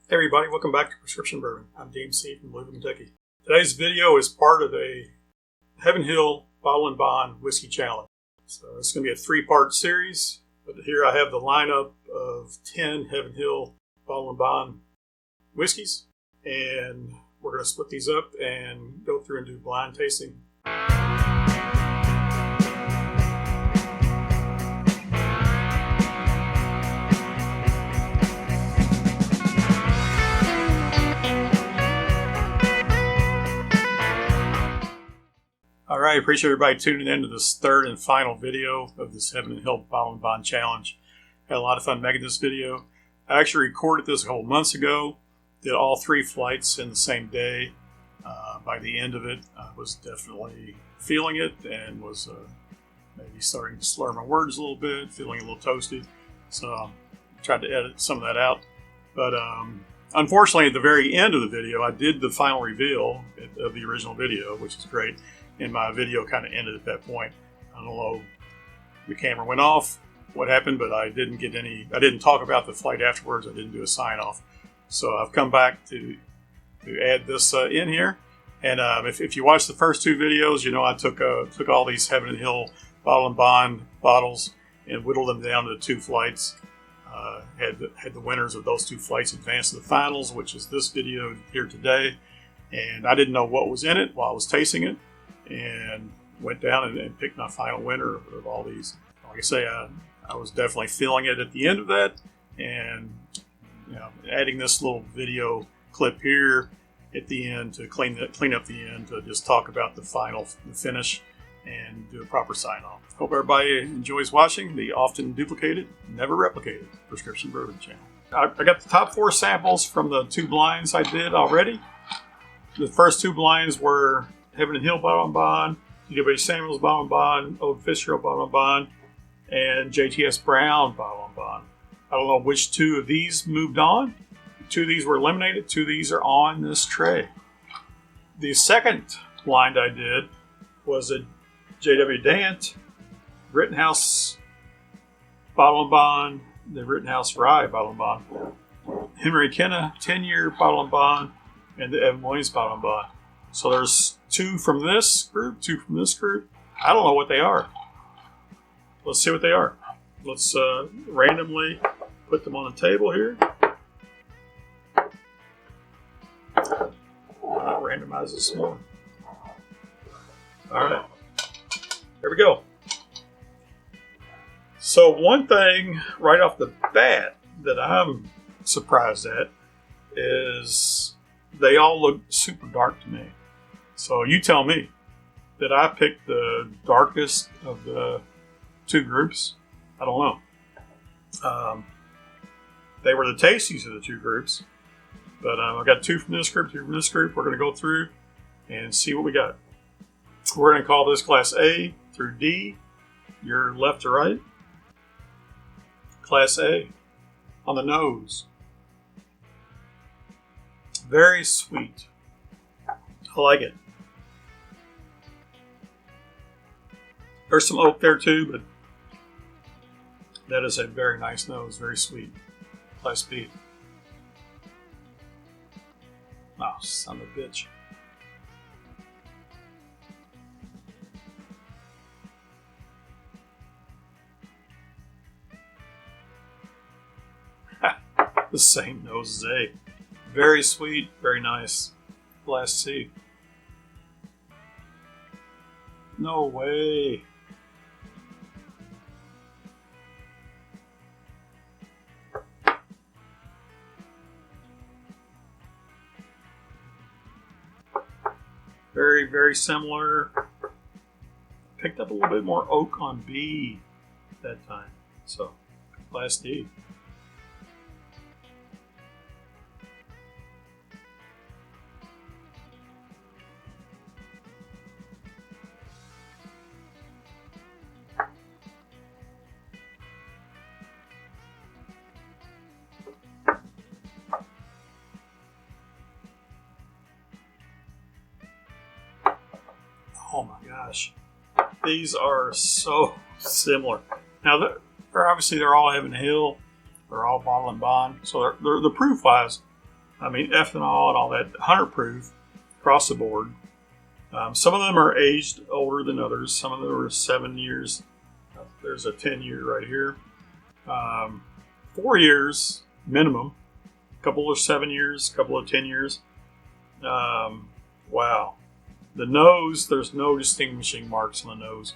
Hey everybody, welcome back to Prescription Bourbon. I'm DMC from Louisville, Kentucky. Today's video is part of a Heaven Hill Bottle and Bond Whiskey Challenge. So it's going to be a three-part series. But here I have the lineup of 10 Heaven Hill Bottle and Bond whiskeys. And we're going to split these up and go through and do blind tasting. Alright, appreciate everybody tuning in to this third and final video of this Heaven Hill Bottle and Bond Challenge. Had a lot of fun making this video. I actually recorded this a couple months ago. Did all 3 flights in the same day. By the end of it, I was definitely feeling it and was maybe starting to slur my words a little bit, feeling a little toasty. So I tried to edit some of that out. But unfortunately, at the very end of the video, I did the final reveal of the original video, which is great. And my video kind of ended at that point. I don't know, the camera went off, what happened, but I didn't talk about the flight afterwards. I didn't do a sign off. So I've come back to add this in here. And if you watch the first 2 videos, you know I took all these Heaven Hill Bottle and Bond bottles and whittled them down to 2 flights. Had the winners of those 2 flights advance to the finals, which is this video here today. And I didn't know what was in it while I was tasting it. And went down and picked my final winner of all these. Like I say, I was definitely feeling it at the end of that, and adding this little video clip here at the end to clean up the end, to just talk about the finish, and do a proper sign off. Hope everybody enjoys watching the often duplicated, never replicated Prescription Bourbon channel. I got the top 4 samples from the 2 blinds I did already. The first 2 blinds were Heaven Hill Bottle and Bond, D.W. Samuels Bottle and Bond, Old Fitzgerald Bottle and Bond, and JTS Brown Bottle and Bond. I don't know which 2 of these moved on. 2 of these were eliminated. 2 of these are on this tray. The second blind I did was a J.W. Dant, Rittenhouse Bottle and Bond, the Rittenhouse Rye Bottle and Bond, Henry Kenna 10-year Bottle and Bond, and the Evan Williams Bottle and Bond. So there's 2 from this group, 2 from this group. I don't know what they are. Let's see what they are. Let's randomly put them on the table here. I'll randomize this one. All right. There we go. So one thing right off the bat that I'm surprised at is they all look super dark to me. So you tell me, did I pick the darkest of the 2 groups? I don't know. They were the tasties of the 2 groups. But I got 2 from this group, 2 from this group. We're going to go through and see what we got. We're going to call this Class A through D. You're left to right. Class A. On the nose. Very sweet. I like it. There's some oak there too, but that is a very nice nose, very sweet. Class B. Oh, son of a bitch. The same nose as A. Very sweet, very nice. Class C. No way. Very, very similar. Picked up a little bit more oak on B that time. So, Class D. Oh my gosh. These are so similar. Now, they're obviously they're all Heaven Hill. They're all Bottle and Bond. So they're the proof wise, I mean, ethanol and all that, 100 proof across the board. Some of them are aged older than others. Some of them are 7 years. There's a 10-year right here. 4 years minimum. A couple of 7 years, a couple of 10 years. Wow. The nose, there's no distinguishing marks on the nose.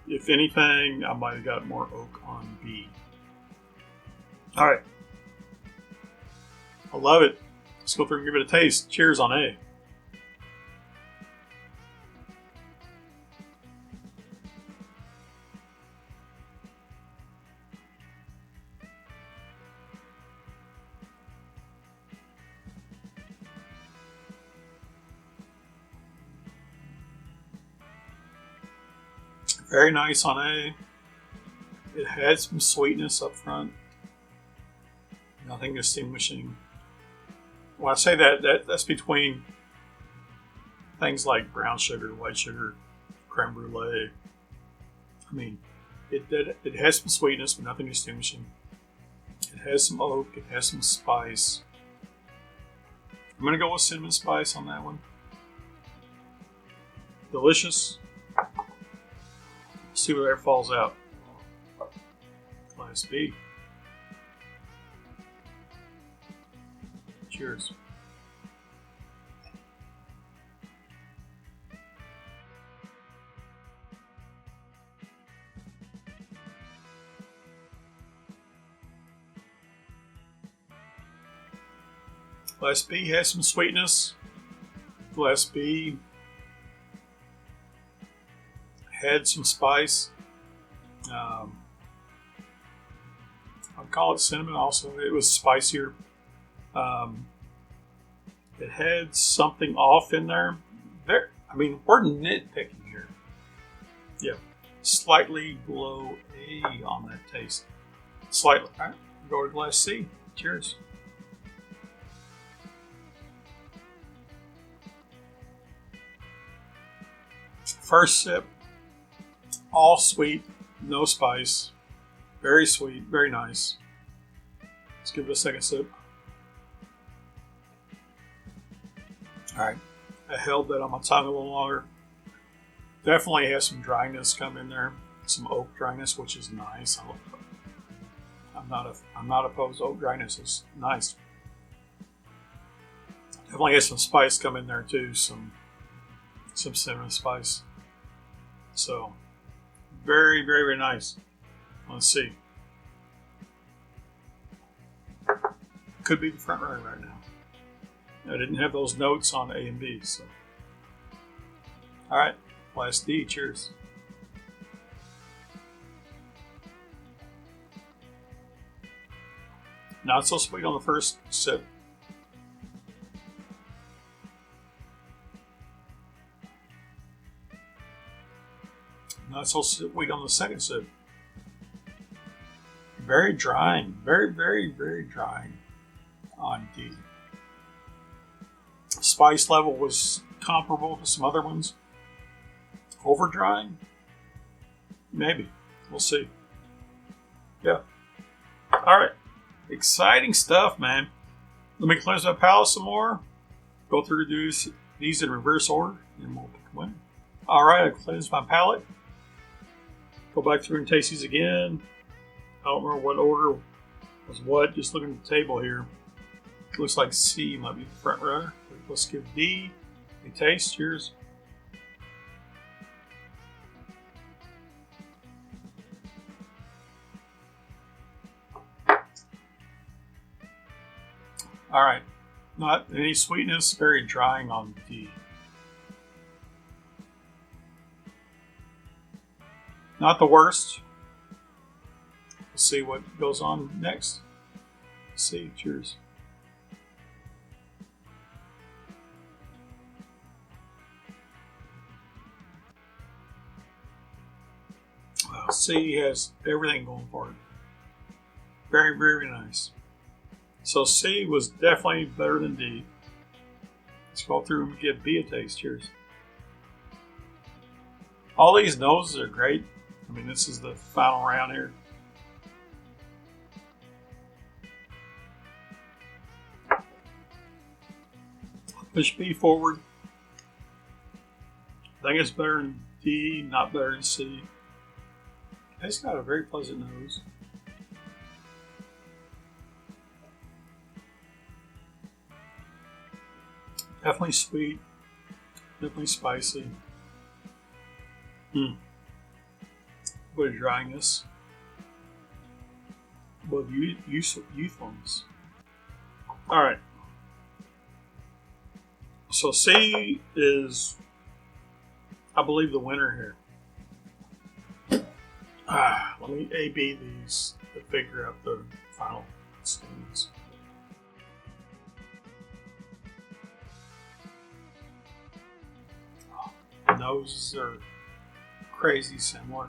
If anything, I might have got more oak on B. All right. I love it. Let's go through and give it a taste. Cheers on A. Very nice on A. It had some sweetness up front. Nothing distinguishing. When I say that's between things like brown sugar, white sugar, creme brulee. I mean, it has some sweetness, but nothing distinguishing. It has some oak. It has some spice. I'm going to go with cinnamon spice on that one. Delicious. See where that falls out. Class B. Cheers. Class B has some sweetness. Class B had some spice. I'd call it cinnamon also. It was spicier. It had something off in there. I mean, we're nitpicking here. Yeah. Slightly below A on that taste. Slightly. All right. Go to glass C. Cheers. First sip. All sweet. No spice. Very sweet. Very nice. Let's give it a second sip. All right. I held that on my tongue a little longer. Definitely has some dryness come in there. Some oak dryness, which is nice. I'm not opposed to oak dryness. It's nice. Definitely has some spice come in there too. Some cinnamon spice. So very, very, very nice. Let's see. Could be the front runner right now. I didn't have those notes on A and B, so. All right, class D, cheers. Not so sweet on the first sip. Not so sweet on the second sip. Very drying, very, very, very drying on D. Spice level was comparable to some other ones. Over drying? Maybe. We'll see. Yeah. All right. Exciting stuff, man. Let me cleanse my palate some more. Go through these in reverse order, and we'll pick a winner. All right. I cleansed my palate. Go back through and taste these again. I don't remember what order was what. Just looking at the table here. It looks like C might be the front runner. Let's give D a taste. Cheers. All right. Not any sweetness. Very drying on D. Not the worst. We'll see what goes on next. C. Cheers. Wow, C has everything going for it. Very, very nice. So C was definitely better than D. Let's go through and give B a taste. Cheers. All these noses are great. I mean, this is the final round here. Push B forward. I think it's better than D, not better than C. It's got a very pleasant nose. Definitely sweet. Definitely spicy. Bit of dryness. But youthfulness. Alright. So C is, I believe, the winner here. Let me A-B these to figure out the final standings. Noses are crazy similar.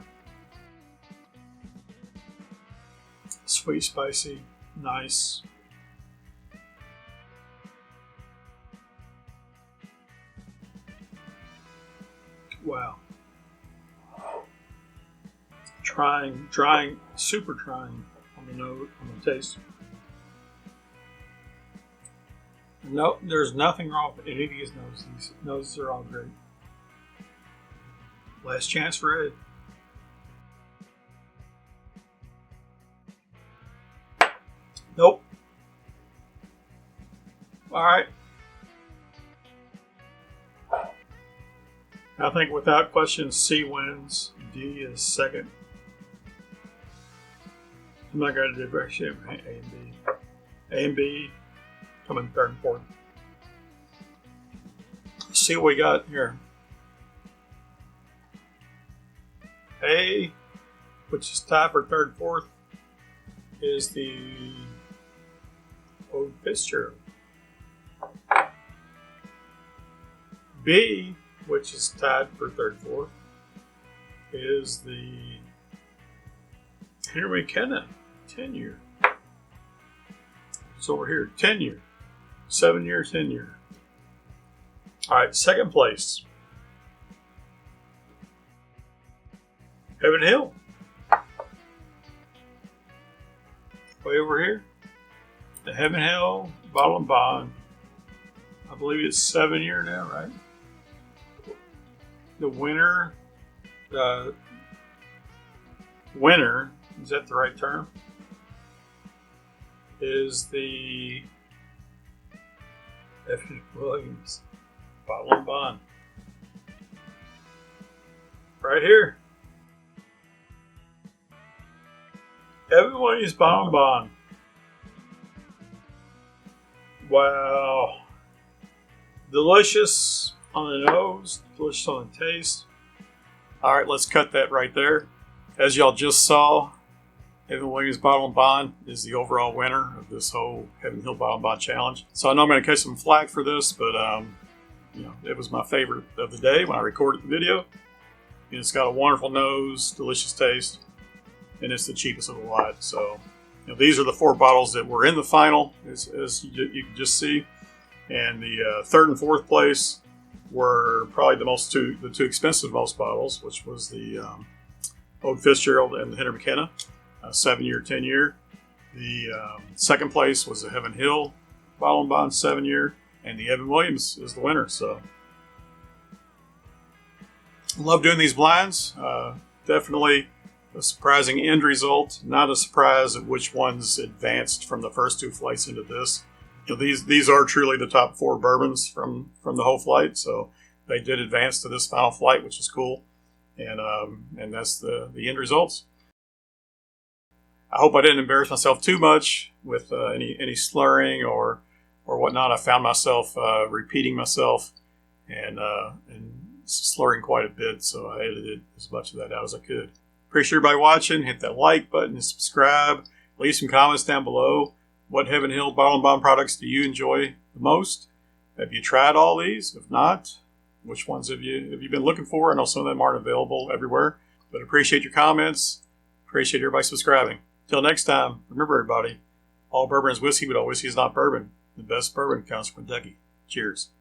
Sweet, spicy, nice. Wow. Trying, super trying on the nose, on the taste. No, there's nothing wrong with any of these noses. These noses are all great. Last chance for Ed. Nope. All right. I think without question, C wins. D is second. I'm not going to differentiate A and B. A and B come in third and fourth. Let's see what we got here. A, which is tied for third and fourth, is the Old Fitzgerald. B, which is tied for third and fourth, is the Henry McKenna 10-year. It's over here, 10-year. 7-year, 10-year. All right, second place. Heaven Hill. Way over here. The Heaven Hill Bottle and Bond. I believe it's 7-year now, right? The winner, is that the right term? Is the Evan Williams Bottle and Bond. Right here. Evan Williams Bottle and Bond. Wow. Delicious on the nose, delicious on the taste. All right, let's cut that right there. As y'all just saw, Evan Williams Bottle and Bond is the overall winner of this whole Heaven Hill Bottle and Bond Challenge. So I know I'm going to catch some flack for this, but it was my favorite of the day when I recorded the video. And it's got a wonderful nose, delicious taste, and it's the cheapest of the lot. So these are the 4 bottles that were in the final, as you can just see. And the third and fourth place were probably the two expensive most bottles, which was the Old Fitzgerald and the Henry McKenna, 7-year, 10-year. The second place was the Heaven Hill Bottle and Bond 7-year, and the Evan Williams is the winner. So, love doing these blinds. Definitely a surprising end result. Not a surprise at which ones advanced from the first 2 flights into this. These are truly the top 4 bourbons from the whole flight, so they did advance to this final flight, which is cool, and that's the end results. I hope I didn't embarrass myself too much with any slurring or whatnot. I found myself repeating myself and slurring quite a bit, so I edited as much of that out as I could. Appreciate everybody watching. Hit that like button and subscribe. Leave some comments down below. What Heaven Hill Bottle and Bond products do you enjoy the most? Have you tried all these? If not, which ones have you been looking for? I know some of them aren't available everywhere, but appreciate your comments. Appreciate everybody subscribing. Till next time, remember everybody, all bourbon is whiskey, but all whiskey is not bourbon. The best bourbon comes from Kentucky. Cheers.